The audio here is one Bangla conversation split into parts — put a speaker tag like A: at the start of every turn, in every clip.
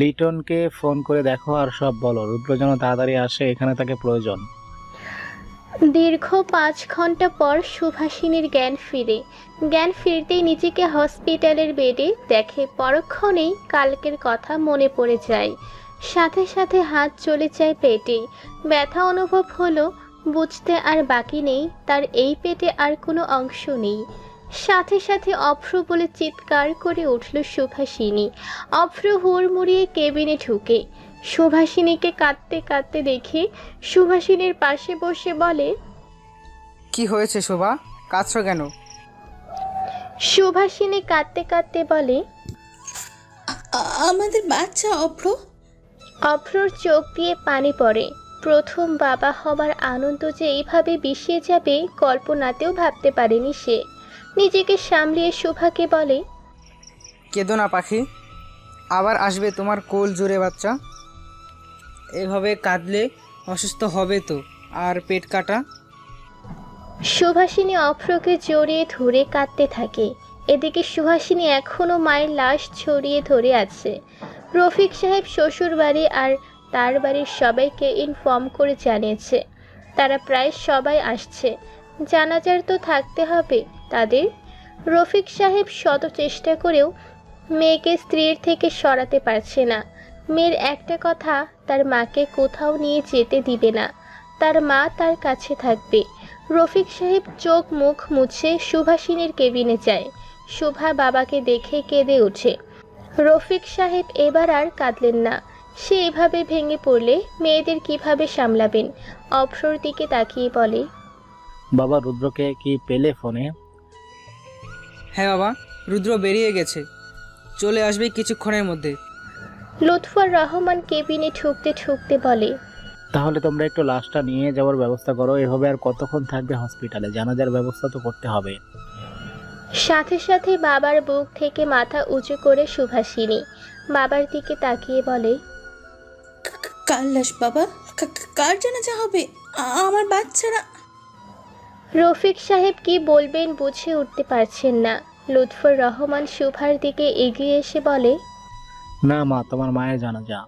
A: লিটনকে ফোন করে দেখো আর সব বলো, রুদ্র যেন তাড়াতাড়ি আসে, এখানে তাকে প্রয়োজন।
B: দীর্ঘ 5 ঘন্টা পর সুভাষিনীর জ্ঞান ফিরতেই নিজেকে হসপিটালের বেডে দেখে। পরক্ষণেই কালকের কথা মনে পড়ে যায়। সাথে সাথে হাত চলে যায় পেটে। ব্যথা অনুভব হলো। বুঝতে আর বাকি নেই তার এই পেটে আর কোনো অংশ নেই। সাথে সাথে অভ্র বলে চিৎকার করে উঠল সুভাষিনী। অভ্র হুড়মুড়িয়ে কেবিনে ঢুকে সুভাষিনীকে কাঁদতে কাঁদতে দেখে সুভাষিনীর পাশে বসে বলে,
C: কি হয়েছে শোভা, কাঁদছো কেন?
B: সুভাষিনী কাঁদতে কাঁদতে বলে,
D: আমাদের বাচ্চা অভ্র।
B: অভ্রর চোখ দিয়ে পানি পড়ে। প্রথম বাবা হবার আনন্দ যে এইভাবে বিষিয়ে যাবে কল্পনাতেও ভাবতে পারেনি সে। নিজেকে সামলিয়ে শোভাকে বলে,
C: কেঁদো না পাখি, আবার আসবে তোমার কোল জুড়ে বাচ্চা। এভাবে কাঁদলে অসুস্থ হবে তো। আর পেট কাটা।
B: সুভাষিনী অভ্রকে জড়িয়ে ধরে কাঁদতে থাকে। এদিকে সুহাসিনী এখনও মায়ের লাশ ছড়িয়ে ধরে আছে। রফিক সাহেব শ্বশুর বাড়ি আর তার বাড়ির সবাইকে ইনফর্ম করে জানিয়েছে তারা প্রায় সবাই আসছে। জানাজার তো থাকতে হবে তাদের। রফিক সাহেব শত চেষ্টা করেও মেয়েকে স্ত্রীর থেকে সরাতে পারছে না। মেয়ের একটা কথা, তার মাকে কোথাও নিয়ে যেতে দিবে না, তার মা তার কাছে থাকবে। রফিক সাহেব চোখ মুখ মুছে সুভাষিনীর কেবিনে যায়। শোভা বাবাকে দেখে কেঁদে ওঠে। রফিক সাহেব এবার আর কাঁদলেন না। সে এভাবে ভেঙে পড়লে মেয়েদের কিভাবে সামলাবেন। অভ্রর দিকে তাকিয়ে বলে,
A: বাবা, রুদ্রকে কি পেলে ফোনে?
C: হ্যাঁ বাবা, রুদ্র বেরিয়ে গেছে, চলে আসবে কিছুক্ষণের মধ্যে।
B: লুৎফর রহমান কেবিনে ঠুকতে ঠুকতে বলে,
A: তাহলে তোমরা একটু লাশটা নিয়ে যাওয়ার ব্যবস্থা করো। এভাবে আর কতক্ষণ থাকবে হসপিটালে? জানাজার ব্যবস্থা তো করতে হবে।
B: সাথে সাথে বাবার বুক থেকে মাথা উঁচু করে সুভাষিনী বাবার দিকে তাকিয়ে বলে,
D: কার লাশ বাবা? কার জানাজা হবে? আমার বাচ্চারা।
B: রফিক সাহেব কি বলবেন বুঝে উঠতে পারছেন না। লুৎফর রহমান শুভার দিকে এগিয়ে এসে বলে,
A: না মা, তোমার মায়ের জানাজা।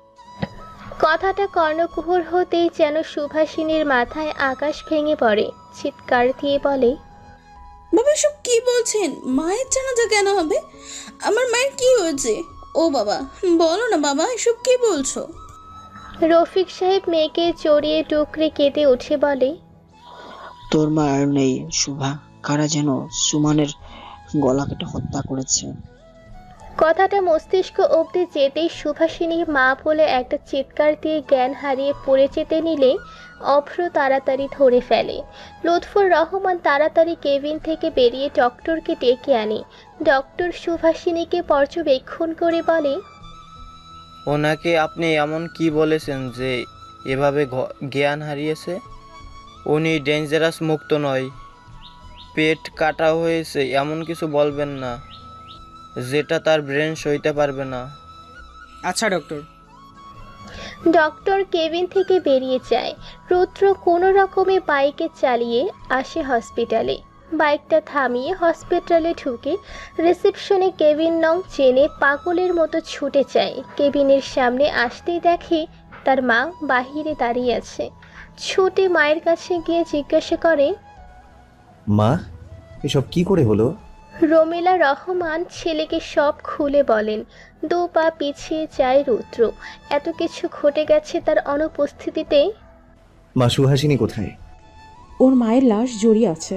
B: কথাটা কর্ণকুহর হতেই যেন সুভাষিনীর মাথায় আকাশ ভেঙে পড়ে। চিৎকার দিয়ে বলে,
D: বাবা সব কি বলছেন? মায়ের জানাজা কেন হবে? আমার মায়ের কি হয়েছে? ও বাবা, বলো না বাবা, এসব কি বলছো?
B: রফিক সাহেব মেয়েকে চড়িয়ে টুকরে কেঁদে উঠে বলে,
E: তোর মা আর নেই শুভা, কারা যেন সুমনের গলা কেটে হত্যা করেছে।
B: কথাটা মস্তিষ্ক অবধি যেতেই সুভাষিনী মা বলে একটা চিৎকার দিয়ে জ্ঞান হারিয়ে পড়ে যেতে নিলে অভ্র তাড়াতাড়ি ধরে ফেলে। লুৎফর রহমান তাড়াতাড়ি কেবিন থেকে বেরিয়ে ডক্টরকে ডেকে আনে। ডক্টর সুভাষিনীকে পর্যবেক্ষণ করে বলে,
F: ওনাকে আপনি এমন কি বলেছেন যে এভাবে জ্ঞান হারিয়েছে? উনি ডেঞ্জারাস মুক্ত নয়, পেট কাটা হয়েছে এমন কিছু বলবেন না যেটা তার ব্রেন সইতে পারবে না।
C: আচ্ছা ডক্টর।
B: ডক্টর কেবিন থেকে বেরিয়ে যায়। রুদ্র কোনো রকমে বাইকে চালিয়ে আসে হসপিটালে। বাইকটা থামিয়ে হসপিটালে ঢুকে রিসেপশনে কেবিন নং চেনে পাগলের মতো ছুটে যায়। কেবিনের সামনে আসতেই দেখে তার মা বাহিরে দাঁড়িয়ে আছে। ছুটে মায়ের কাছে গিয়ে জিজ্ঞাসা করে,
G: মা, এসব কি করে হলো?
B: রমিলা রহমান ছেলেকে সব খুলে বলেন। 2 পা পিছিয়ে যায় রুদ্র। এত কিছু ঘটে গেছে তার অনুপস্থিতিতে।
G: মা, সুহাসিনী কোথায়?
H: ওর মায়ের লাশ জড়িয়ে আছে,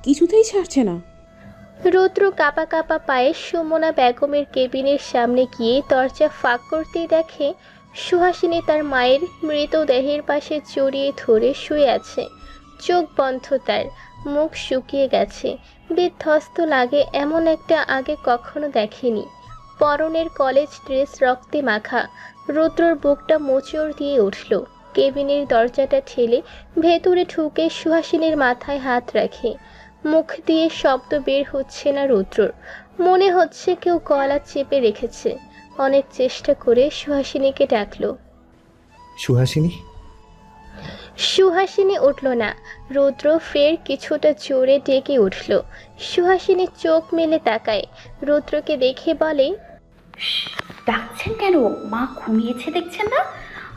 H: কিছুতেই ছাড়ছে না।
B: রুদ্র কাঁপা কাঁপা পায়ে সুমনা বেগমের কেবিনের সামনে গিয়ে দরজা ফাঁক করতেই দেখে সুহাসিনী তার মায়ের মৃতদেহের পাশে জড়িয়ে ধরে শুয়ে আছে। চোখ বন্ধ, তার মুখ শুকিয়ে গেছে। বিধ্বস্ত লাগে এমন একটা আগে কখনো দেখেনি। পরনের কলেজ ড্রেস রক্তে মাখা। রুদ্রর বুকটা মোচড় দিয়ে উঠল। কেবিনের দরজাটা ঠেলে ভেতরে ঢুকে সুহাসিনীর মাথায় হাত রাখে। মুখ দিয়ে শব্দ বের হচ্ছে না রুদ্রর। মনে হচ্ছে কেউ গলা চেপে রেখেছে। অনেক চেষ্টা করে সুহাসিনীকে ডাকলো।
G: সুহাসিনী?
B: সুহাসিনী উঠল না। রুদ্র ফের কিছুটা জোরে ডেকে উঠল। সুহাসিনী চোখ মেলে তাকায়, রুদ্রকে দেখে বলে,
I: ডাকছেন কেন? মা ঘুমিয়েছে দেখছেন না?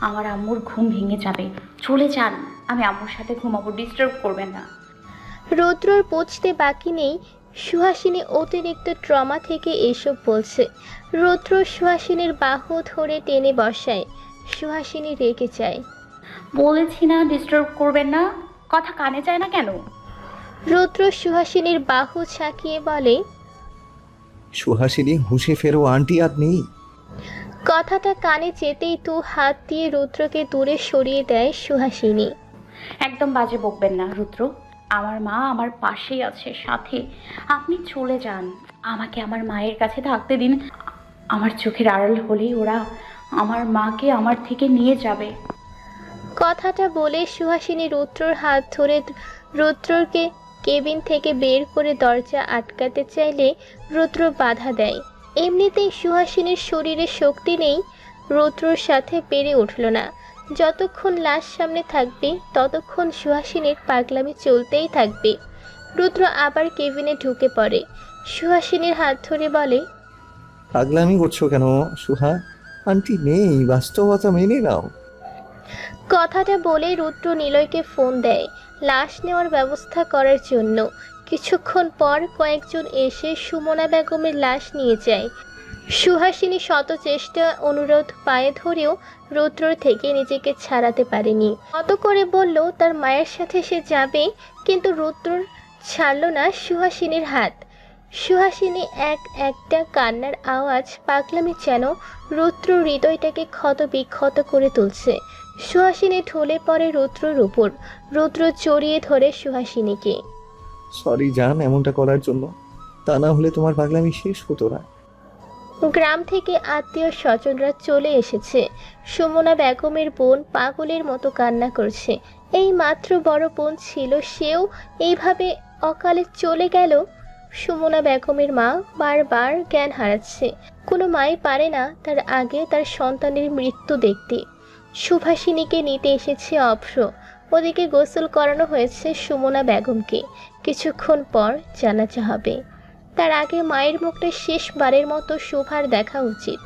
I: আমার আম্মুর ঘুম ভেঙে যাবে। চলে যান, আমি আম্মুর সাথে ঘুমাবো, ডিস্টার্ব করবেন না।
B: রুদ্রর বুঝতে বাকি নেই সুহাসিনী অতিরিক্ত ট্রমা থেকে এসব বলছে। রুদ্র সুহাসিনীর বাহু ধরে টেনে বসায়। সুহাসিনী রেগে যায়।
I: বলেছি না ডিস্টার্ব করবেন না, কথা কানে যায় না কেন?
B: রুদ্র সুহাসিনীর বাহু ছাকিয়ে বলে,
G: সুহাসিনী হুঁশে ফেরো, আন্টি আর নেই।
B: কথাটা কানে যেতেই তো হাত দিয়ে রুদ্রকে দূরে সরিয়ে দেয় সুহাসিনী।
I: একদম বাজে বকবেন না রুদ্র, আমার মা আমার পাশেই আছে, সাথে। আপনি চলে যান, আমাকে আমার মায়ের কাছে থাকতে দিন। আমার চোখের আড়াল হলেই ওরা আমার মাকে আমার থেকে নিয়ে যাবে।
B: কথাটা বলে সুহাসিনী রুদ্রর হাত ধরে রুদ্রকে কেবিন থেকে বের করে দরজা আটকাতে চাইলে রুদ্র বাধা দেয়। এমনিতেই সুহাসিনীর শরীরে শক্তি নেই, রুদ্রর সাথে পেরে উঠল না। যতক্ষণ লাশ সামনে থাকবে ততক্ষণ সুহাসিনীর পাগলামি চলতেই থাকবে। রুদ্র আবার কেবিনে ঢুকে পড়ে। সুহাসিনীর হাত ধরে বলে,
G: পাগলামি করছো কেন সুহা? আন্টি নেই, বাস্তবতা মেনে নাও।
B: কথাটা বলে রুদ্র নিলয়কে ফোন দেয় লাশ নেওয়ার ব্যবস্থা করার জন্য। কিছুক্ষণ পর কয়েকজন এসে সুমনা বেগমের লাশ নিয়ে যায়। সুহাসিনী শত চেষ্টা অনুরোধ পায়ে ধরেও রুদ্রর থেকে নিজেকে ছাড়াতে পারেনি। কত করে বলল তার মায়ের সাথে সে যাবে, কিন্তু রুদ্রর ছাড়ল না সুহাসিনীর হাত। সুহাসিনী একটা কান্নার আওয়াজ পাগলামি যেন রুদ্র হৃদয়টাকে ক্ষত বিক্ষত করে তুলছে। সুহাসিনী ঢলে পড়ে রুদ্রর উপর। রুদ্র জড়িয়ে ধরে সুহাসিনীকে।
G: সরি জান এমনটা করার জন্য, তা না হলে তোমার পাগলামি শেষ হতো না।
B: গ্রাম থেকে আত্মীয় স্বজনরা চলে এসেছে। সুমনা বেগমের বোন পাগলের মতো কান্না করছে। এই মাত্র বড় বোন ছিল, সেও এইভাবে অকালে চলে গেল। সুমনা বেগমের মা বারবার জ্ঞান হারাচ্ছে। কোনো মাই পারে না তার আগে তার সন্তানের মৃত্যু দেখতে। সুভাষিনীকে নিতে এসেছে অভ্র। ওদিকে গোসল করানো হয়েছে সুমনা বেগমকে। কিছুক্ষণ পর জানাজা হবে। তার আগে মায়ের মুখটা শেষবারের মতো শোভার দেখা উচিত।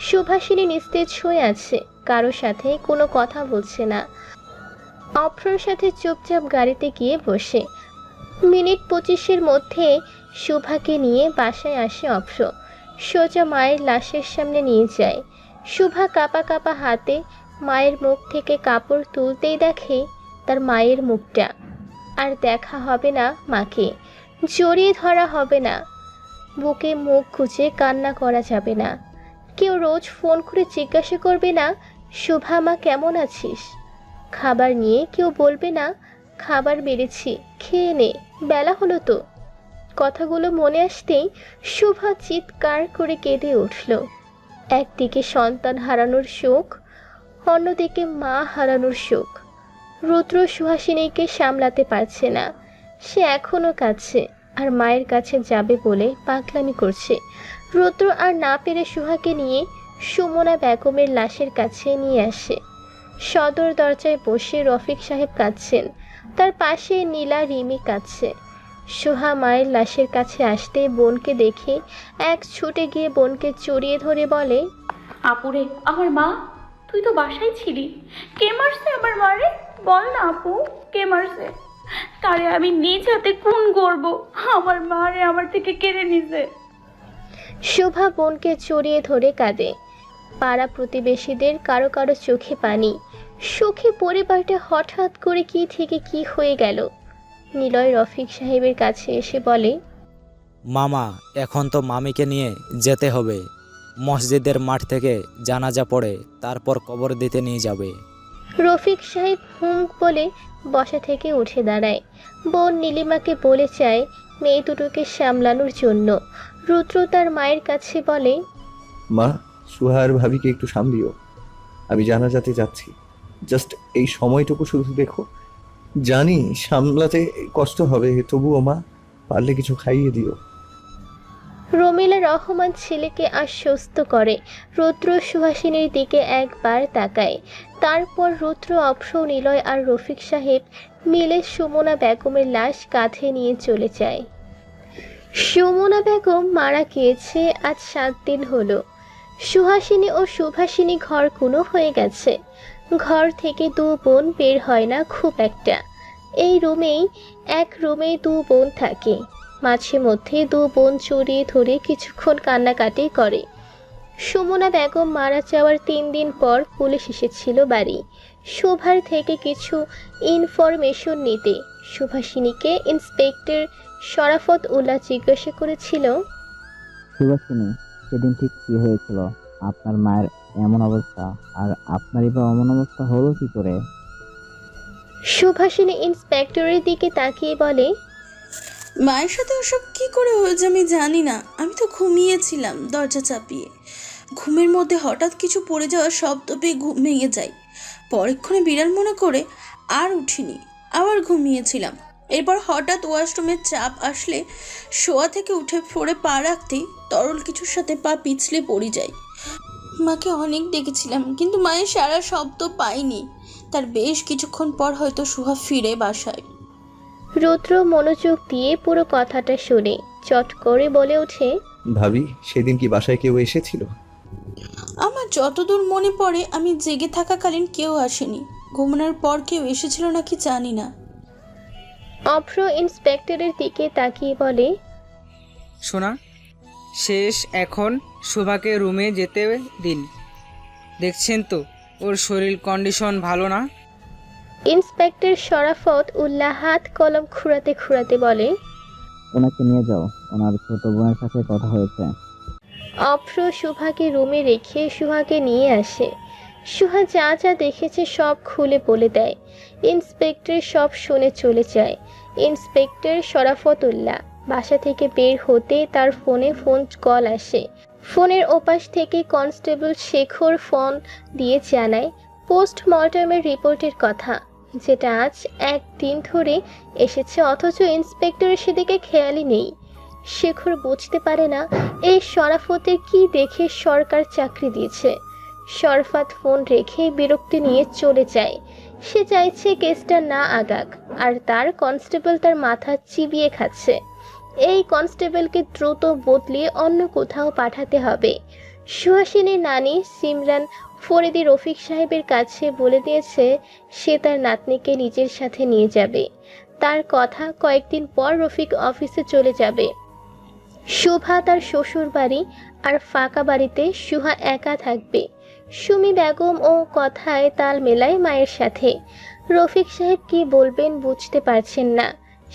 B: সুভাষিনী নিস্তেজ হয়ে আছে, কারো সাথে কোনো কথা বলছে না। অভ্রর সাথে চুপচাপ গাড়িতে গিয়ে বসে। মিনিট 25-এর মধ্যে শুভাকে নিয়ে বাসায় আসে অভ্র। সোজা মায়ের লাশের সামনে নিয়ে যায়। শুভা কাঁপা কাঁপা হাতে মায়ের মুখ থেকে কাপড় তুলতেই দেখে তার মায়ের মুখটা। আর দেখা হবে না মাকে, জড়িয়ে ধরা হবে না, বুকে মুখ গুজে কান্না করা যাবে না। কেউ রোজ ফোন করে জিজ্ঞাসা করবে না শুভা মা কেমন আছিস। খাবার নিয়ে কেউ বলবে না খাবার বেড়েছি, খেয়ে নে, বেলা হলো তো। কথাগুলো মনে আসতেই শুভা চিৎকার করে কেঁদে উঠল। একদিকে সন্তান হারানোর শোক, অন্যদিকে মা হারানোর শোক। রুদ্র সুহাসিনীকে সামলাতে পারছে না। সে এখনও কাঁদছে আর মায়ের কাছে যাবে বলে পাগলামি করছে। রুদ্র আর না পেরে সুহাকে নিয়ে সুমনা বেগমের লাশের কাছে নিয়ে আসে। সদর দরজায় বসে রফিক সাহেব কাঁদছেন, তার পাশে নীলা রিমি কাঁদছে। সোহা মায়ের লাশের কাছে আসতে বোনকে দেখে এক ছুটে গিয়ে বোনকে জড়িয়ে ধরে বলে,
I: আপুরে, আমার মা, তুই তো বাসায় ছিলি। কে মারছে আমার মারে? বল না আপু, কে মারছে? তারে আমি নিজ হাতে খুন করব। আমার মারে আমার থেকে কেড়ে নিছে।
B: শোভা বোনকে জড়িয়ে ধরে কাঁদে। পাড়া প্রতিবেশীদের কারো কারো চোখে পানি। সুখী পরিবারটা হঠাৎ করে কি থেকে কি হয়ে গেল। নিলয় রফিক সাহেবের কাছে এসে বলে,
J: মামা, এখন তো মামিকে নিয়ে যেতে হবে। মসজিদের মাঠ থেকে জানাজা পড়ে তারপর কবর দিতে নিয়ে যাবে।
B: রফিক সাহেব হুম বলে বসা থেকে উঠে দাঁড়ায়। বোন নীলিমাকে বলে চায় মেয়ে দুটোকে সামলানোর জন্য। রুদ্র তার মায়ের কাছে বলে,
G: মা, সুহার ভাবিকে একটু সামলিও, আমি জানাজাতে যাচ্ছি। জাস্ট এই সময়টুকু শুধু দেখো। জানি সামলাতে কষ্ট হবে, তবুও মা পারলে কিছু খাইয়ে দিও।
B: রমিলা রহমান ছেলেকে আশ্বস্ত করে। রুদ্র সুহাসিনীর দিকে একবার তাকায়, তারপর রুদ্র, অভ্র, নিলয় আর রফিক সাহেব মিলে সুমনা বেগমের লাশ কাঁধে নিয়ে চলে যায়। সুমনা বেগম মারা গিয়েছে আজ 7 দিন হলো। সুহাসিনী ও সুভাষিনী ঘর কোনো হয়ে গেছে। ঘর থেকে 2 বোন বের হয় না খুব একটা। এই এক রুমেই 2 বোন থাকে। মাঝে মধ্যে 2 বোন জড়িয়ে ধরে কিছুক্ষণ কান্নাকাটি করে। সুমনা বেগম মারা যাওয়ার 3 দিন পর পুলিশ এসেছিল বাড়ি শোভার থেকে কিছু ইনফরমেশন নিতে। সুভাষিনীকে ইন্সপেক্টর শরাফত উল্লাহ জিজ্ঞাসা করেছিল,
A: সুভাষিনী, সেদিন ঠিক কি হয়েছিল? আপনার মায়ের এমন অবস্থা, আর আপনারই বা এমন অবস্থা হলো কি করে?
B: সুভাষিনী ইন্সপেক্টরের দিকে তাকিয়ে বলে,
D: মায়ের সাথে ওসব কি করে হয়েছে আমি জানি না। আমি তো ঘুমিয়েছিলাম দরজা চাপিয়ে। ঘুমের মধ্যে হঠাৎ কিছু পড়ে যাওয়ার শব্দ পেয়ে ঘুম ভেঙে যায়। পরক্ষণে বিড়াল মনে করে আর উঠিনি, আবার ঘুমিয়েছিলাম। এরপর হঠাৎ ওয়াশরুমের চাপ আসলে শোয়া থেকে উঠে পড়ে পা রাখতেই তরল কিছুর সাথে পা পিছলে পড়ে যায়। মাকে অনেক ডেকেছিলাম, কিন্তু মায়ের সারা শব্দ পাইনি। তার বেশ কিছুক্ষণ পর হয়তো সুহা ফিরে বাসায়।
B: রুদ্র মনোযোগ দিয়ে পুরো কথাটা শুনে চট করে বলে ওঠে,
G: ভাবি, সেদিন কি বাসায় কেউ এসেছিল?
D: আমার যতদূর মনে পড়ে আমি জেগে থাকাকালীন কেউ আসেনি। ঘুমানোর পর কেউ এসেছিল নাকি জানি না।
B: অভ্র ইন্সপেক্টরের দিকে তাকিয়ে বলে,
C: শোনা, শেষ এখন শোভাকে রুমে যেতে দিন। দেখছেন তো ওর শরীর কন্ডিশন ভালো না।
B: ইন্সপেক্টর শরাফত উল্লাহ হাত কলম খুঁড়াতে খুঁড়াতে বলে,
A: ওনাকে নিয়ে যাও, ওনার ছোট বোনের সাথে কথা হয়েছে।
B: অভ্র সুভাকে রুমে রেখে সুহাকে নিয়ে আসে। সুহা যা যা দেখেছে সব খুলে বলে দেয়। ইন্সপেক্টর সব শুনে চলে যায়। ইন্সপেক্টর শরাফত উল্লাহ বাসা থেকে বের হতে তার ফোনে ফোন কল আসে। ফোনের ওপাশ থেকে কনস্টেবল শেখর ফোন দিয়ে জানায় পোস্টমর্টমের রিপোর্টের কথা, যেটা আজ 1 দিন ধরে এসেছে, অথচ ইন্সপেক্টরের সেদিকে খেয়ালই নেই। শেখর বুঝতে পারে না এই শরাফতের কি দেখে সরকার চাকরি দিয়েছে। শরফাত ফোন রেখে বিরক্তি নিয়ে চলে যায়। সে চাইছে কেসটা না আগাক, আর তার কনস্টেবল তার মাথা চিবিয়ে খাচ্ছে। এই কনস্টেবলকে দ্রুত বদলিয়ে অন্য কোথাও পাঠাতে হবে। সুহাসিনীর নানি সিমরান ফরিদি রফিক সাহেবের কাছে বলে দিয়েছে সে তার নাতনিকে নিজের সাথে নিয়ে যাবে। তার কথা কয়েকদিন পর রফিক অফিসে চলে যাবে। শোভা তার শ্বশুর বাড়ি, আর ফাঁকা বাড়িতে সুহা একা থাকবে। সুমি বেগম ও কথায় তাল মেলায় মায়ের সাথে। রফিক সাহেব কি বলবেন বুঝতে পারছেন না।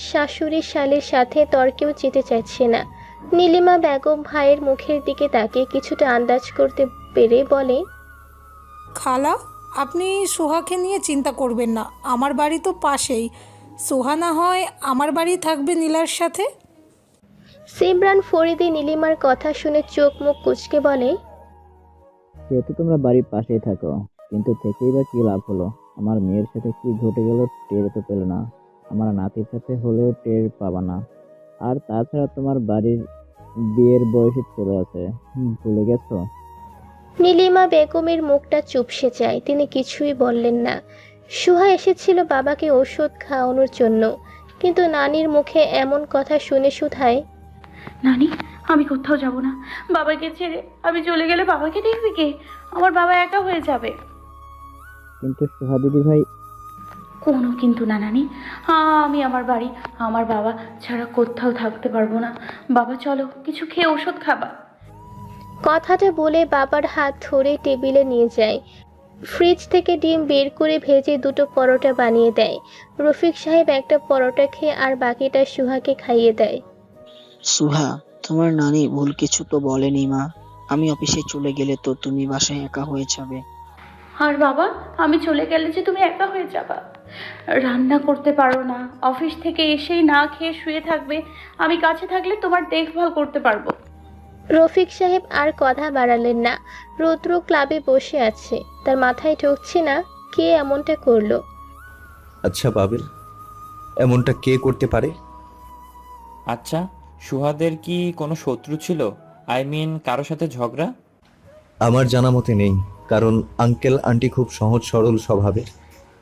B: শাশুড়ি শালের সাথে তর্কেও যেতে চাইছে না। নীলিমা বেগম ভাইয়ের মুখের দিকে তাকিয়ে কিছুটা আন্দাজ করতে পেরে বলে,
K: খালা, আপনি সোহাকে নিয়ে চিন্তা করবেন না, আমার বাড়ি তো পাশেই। সোহা না হয় আমার বাড়ি থাকবে নীলার সাথে।
B: সিমরান ফরিদি নীলিমার কথা শুনে চোখ মুখ কুঁচকে বলে,
A: যেহেতু তোমরা বাড়ির পাশেই থাকো, কিন্তু থেকেই বা কি লাভ হলো? আমার মেয়ের সাথে কি ঘটে গেল টের তো পেলে না, আমার নাতির সাথে হলেও টের পাবা না। আর তাছাড়া তোমার বাড়ির বিয়ের বয়সে চলে আছে, ভুলে গেছো?
B: নীলিমা বেগমের মুখটা চুপসে যায়, তিনি কিছুই বললেন না। সুহা এসেছিল বাবাকে ওষুধ খাওয়ানোর জন্য, কিন্তু নানির মুখে এমন কথা শুনে সুধায়,
I: নানি, আমি কোথাও যাব না। বাবাকে ছেড়ে আমি চলে গেলে বাবাকে দেখবে কে? আমার বাবা একা হয়ে যাবে।
A: কিন্তু সুহা দিদি ভাই।
I: কোনো কিন্তু না নানি, আমি আমার বাড়ি, আমার বাবা ছাড়া কোথাও থাকতে পারবো না। বাবা চলো, কিছু খেয়ে ওষুধ খাবা।
B: কথাটা বলে বাবার হাত ধরে টেবিলে নিয়ে যায়। ফ্রিজ থেকে ডিম বের করে ভেজে 2টো পরোটা বানিয়ে দেয়। রফিক সাহেব একটা পরোটা খেয়ে আর বাকিটা সুহাকে খাইয়ে দেয়।
E: সুহা, তোমার নানি ভুল কিছু তো বলেনি মা। আমি অফিসে চলে গেলে তো তুমি বাসায় একা হয়ে যাবে।
I: আর বাবা, আমি চলে গেলে যে তুমি একা হয়ে যাবা। রান্না করতে পারো না, অফিস থেকে এসেই না খেয়ে শুয়ে থাকবে। আমি কাছে থাকলে তোমার দেখভাল করতে পারবো।
B: রফিক সাহেব আর কথা বাড়ালেন না। রুদ্র ক্লাবে বসে আছে, তার মাথায় ঢুকছে না কে এমনটা করলো।
G: আচ্ছা পাবেল, এমনটা কে করতে পারে?
L: আচ্ছা, সুহাদের কি কোনো শত্রু ছিল? আই মিন কারো সাথে ঝগড়া?
G: আমার জানা মতে নেই। কারণ আঙ্কেল আন্টি খুব সহজ সরল স্বভাবের,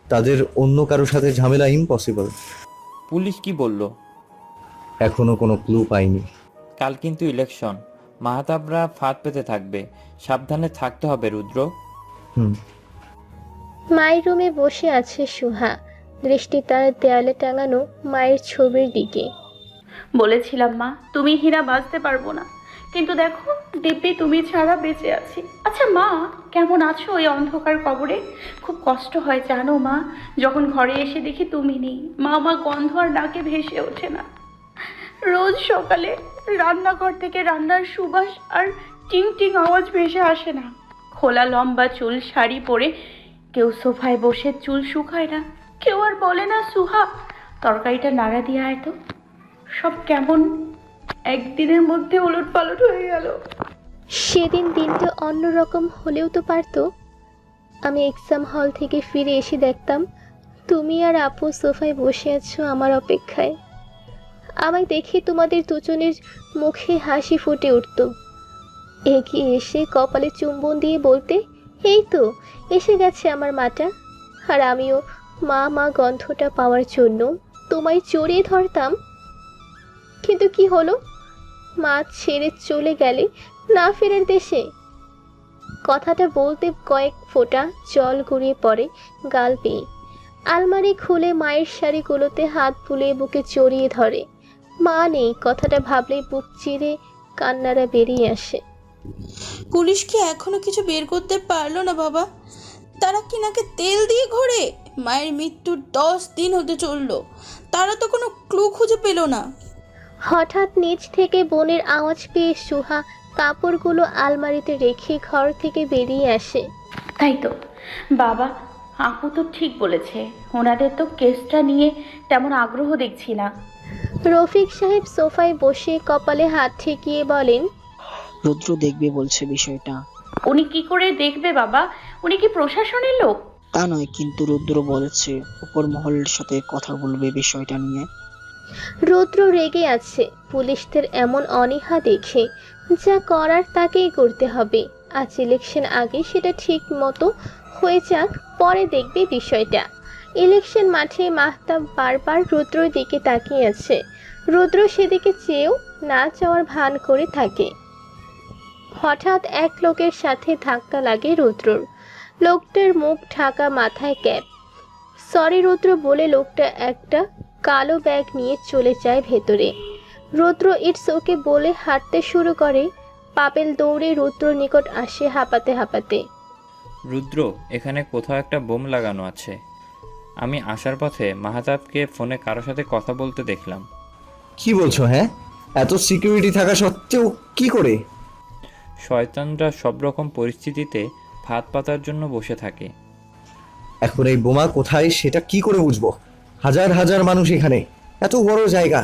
G: তাদের অন্য কারোর সাথে ঝামেলা ইম্পসিবল।
L: পুলিশ কি বলল?
G: এখনো কোনো ক্লু পাইনি।
L: কাল কিন্তু ইলেকশন, মাহতাবরা ফাঁদ পেতে থাকবে, সাবধানে থাকতে হবে রুদ্র।
G: হুম।
B: মায়ের রুমে বসে আছে সুহা, দৃষ্টি তার দেয়ালে টাঙানো মায়ের ছবির দিকে।
I: বলেছিলাম মা, তুমি হীরা বাঁচতে পারবো না, কিন্তু দেখো দিব্যি তুমি ছাড়া বেঁচে আছি। আচ্ছা মা, কেমন আছো ওই অন্ধকার কবরে? খুব কষ্ট হয় জানো মা, যখন ঘরে এসে দেখি তুমি নেই। মা, আমার গন্ধ আর নাকে ভেসে ওঠে না। রোজ সকালে রান্নাঘর থেকে রান্নার সুবাস আর টিং টিং আওয়াজ ভেসে আসে না। খোলা লম্বা চুল শাড়ি পরে কেউ সোফায় বসে চুল শুকায় না, কেউ আর বলে না সুহা তরকারিটা নাড়া দিয়ে আয় তো। সব কেমন একদিনের মধ্যে ওলট পালট হয়ে গেল।
B: সেদিন দিনটা অন্যরকম হলেও তো পারতো। আমি এক্সাম হল থেকে ফিরে এসে দেখতাম তুমি আর আপু সোফায় বসে আছো আমার অপেক্ষায়। আমায় দেখে তোমাদের দুজনের মুখে হাসি ফুটে উঠত। এগিয়ে এসে কপালে চুম্বন দিয়ে বলতে, এই তো এসে গেছে আমার মাটা। আর আমিও মা মা গন্ধটা পাওয়ার জন্য তোমায় জড়িয়ে ধরতাম। কিন্তু কি হলো, মা ছেড়ে চলে গেলে না ফেরার দেশে। কথাটা বলতে কয়েক ফোঁটা জল গড়িয়ে পড়ে গাল বেয়ে। আলমারি খুলে মায়ের শাড়িগুলোতে হাত বুলিয়ে বুকে জড়িয়ে ধরে। মা নেই, কথাটা ভাবলেই বুক চিরে কান্নারা বেরিয়ে আসে।
D: পুলিশ কি এখনো কিছু বের করতে পারলো না বাবা? তারা কি নাকে তেল দিয়ে ঘোরে? মায়ের মৃত্যুর 10 দিন হতে চললো, তারা তো কোনো ক্লু খুঁজে পেল না।
B: হঠাৎ নিচ থেকে বোনের আওয়াজ পেয়ে সুহা কাপড়গুলো আলমারিতে রেখে ঘর থেকে বেরিয়ে আসে।
I: তাই তো বাবা, আপু তো ঠিক বলেছে, ওনাদের তো কেসটা নিয়ে তেমন আগ্রহ দেখছি না।
B: রফিক সাহেব সোফায় বসে কপালে হাত ঠেকিয়ে বলেন,
E: রুদ্র দেখবে বলছে বিষয়টা।
I: উনি কি করে দেখবে বাবা? উনি কি প্রশাসনের লোক?
E: তা নয়, কিন্তু রুদ্র বলেছে উপর মহলের সাথে কথা বলবে বিষয়টা নিয়ে।
B: রুদ্র রেগে আছে পুলিশদের এমন অনীহা দেখে। যা করার তাকেই করতে হবে। আজ ইলেকশন আগে সেটা ঠিক মতো হয়ে যাক, পরে দেখবে বিষয়টা। ইলেকশন মাঠে মাহতাব বারবার রুদ্রর দিকে তাকিয়ে আছে। রুদ্র সেদিকে চেয়েও না যাওয়ার ভান করে থাকে। হঠাৎ এক লোকের সাথে ধাক্কা লাগে রুদ্রর। লোকটার মুখ ঢাকা, মাথায় ক্যাপ। সরি রুদ্র বলে লোকটা একটা কালো ব্যাগ নিয়ে চলে যায় ভেতরে। রুদ্র ইটস ওকে বলে হাঁটতে শুরু করে। পাপেল দৌড়ে রুদ্রর নিকট আসে হাঁপাতে হাঁপাতে।
L: রুদ্র, এখানে কোথাও একটা বোম লাগানো আছে। আমি আসার পথে মাহতাবকে ফোনে কারোর সাথে কথা বলতে দেখলাম।
G: কি বলছো? হ্যাঁ, এত সিকিউরিটি থাকা সত্ত্বেও কি করে?
L: শয়তানরা সব রকম পরিস্থিতিতে ফাঁদ পাতার জন্য বসে থাকে।
G: এখন এই বোমা কোথায় সেটা কি করে বুঝবো? হাজার হাজার মানুষ এখানে, এত বড় জায়গা।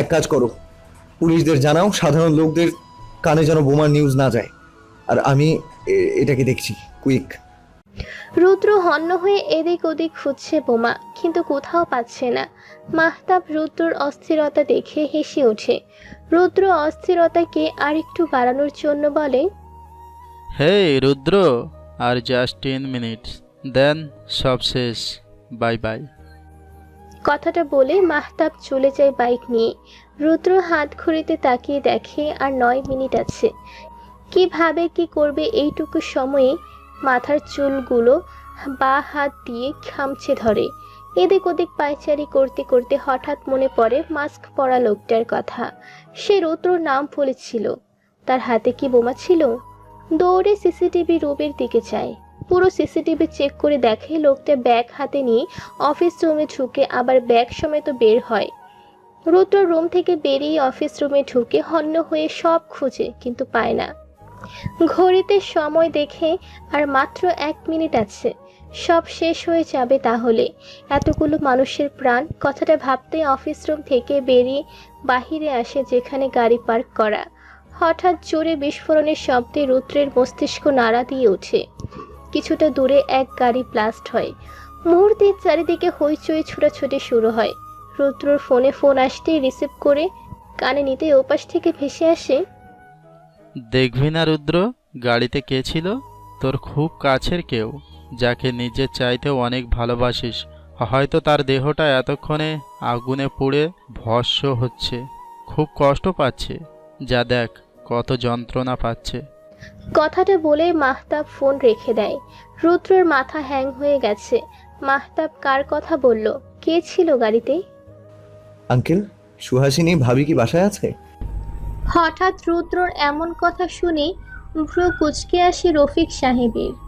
G: এক কাজ করো, পুলিশদের জানাও, সাধারণ লোকদের কানে যেন বোমার নিউজ না যায়। আর আমি এটাকে দেখছি, কুইক।
B: রুদ্র হন্য হয়ে এদিক ওদিক খুঁজছে বোমা, কিন্তু কোথাও পাচ্ছে না। মাহতাব রুদ্রর অস্থিরতা দেখে হেসে ওঠে। রুদ্র অস্থিরতাকে আর একটু বাড়ানোর জন্য বলে,
M: হেই রুদ্র, আর জাস্ট 10 মিনিটস, দেন সব শেষ, বাই বাই।
B: কথাটা বলে মাহতাব চলে যায় বাইক নিয়ে। রুদ্র হাত ঘড়িতে তাকিয়ে দেখে আর 9 মিনিট আছে। কিভাবে কি করবে এইটুকু সময়ে মাথার চুলগুলো বা হাত দিয়ে খামচে ধরে। এদিক ওদিক পায়চারি করতে করতে হঠাৎ মনে পড়ে মাস্ক পরা লোকটার কথা। সে রুদ্রর নাম বলেছিল। তার হাতে কি বোমা ছিল? দৌড়ে সিসিটিভি রুমের দিকে যায়। পুরো সিসিটিভি চেক করে দেখে লোকটা ব্যাগ হাতে নিয়ে অফিস রুমে ঢুকে আবার ব্যাগ সমেত বের হয়। রুদ্র রুম থেকে বেরিয়ে অফিস রুমে ঢুকে হন্য হয়ে সব খুঁজে, কিন্তু পায় না। ঘড়িতে সময় দেখে আর মাত্র 1 মিনিট আছে, সব শেষ হয়ে যাবে তাহলে। এতগুলো মানুষের প্রাণ, কথাটা ভাবতে অফিস রুম থেকে বেরিয়ে বাহিরে আসে যেখানে গাড়ি পার্ক করা। হঠাৎ জোরে বিস্ফোরণের শব্দে রুদ্রের মস্তিষ্ক নাড়া দিয়ে ওঠে। কিছুটা দূরে এক গাড়ি ব্লাস্ট হয়। মুহূর্তে চারিদিকে হইচই ছোটাছুটি শুরু হয়। রুদ্রর ফোনে ফোন আসতেই রিসিভ করে কানে নিতে ওপাশ থেকে ভেসে আসে,
M: দেখবি না রুদ্র, গাড়িতে কে ছিল? তোর খুব কাছের কেউ, যাকে নিজের চাইতেও অনেক ভালোবাসিস। হয়তো তার দেহটা এতক্ষণে আগুনে পুড়ে ভস্ম হচ্ছে, খুব কষ্ট পাচ্ছে। যা দেখ কত যন্ত্রণা পাচ্ছে।
B: কথাটা বলে মাহতাব ফোন রেখে দেয়। রুদ্রর মাথা হ্যাং হয়ে গেছে। মাহতাব কার কথা বলল? কে ছিল গাড়িতে?
G: আঙ্কেল, সুহাসিনী ভাবি কি বাসায় আছে?
B: হঠাৎ রুদ্রর এমন কথা শুনে ভ্রু কুঁচকে আসে রফিক সাহেবের।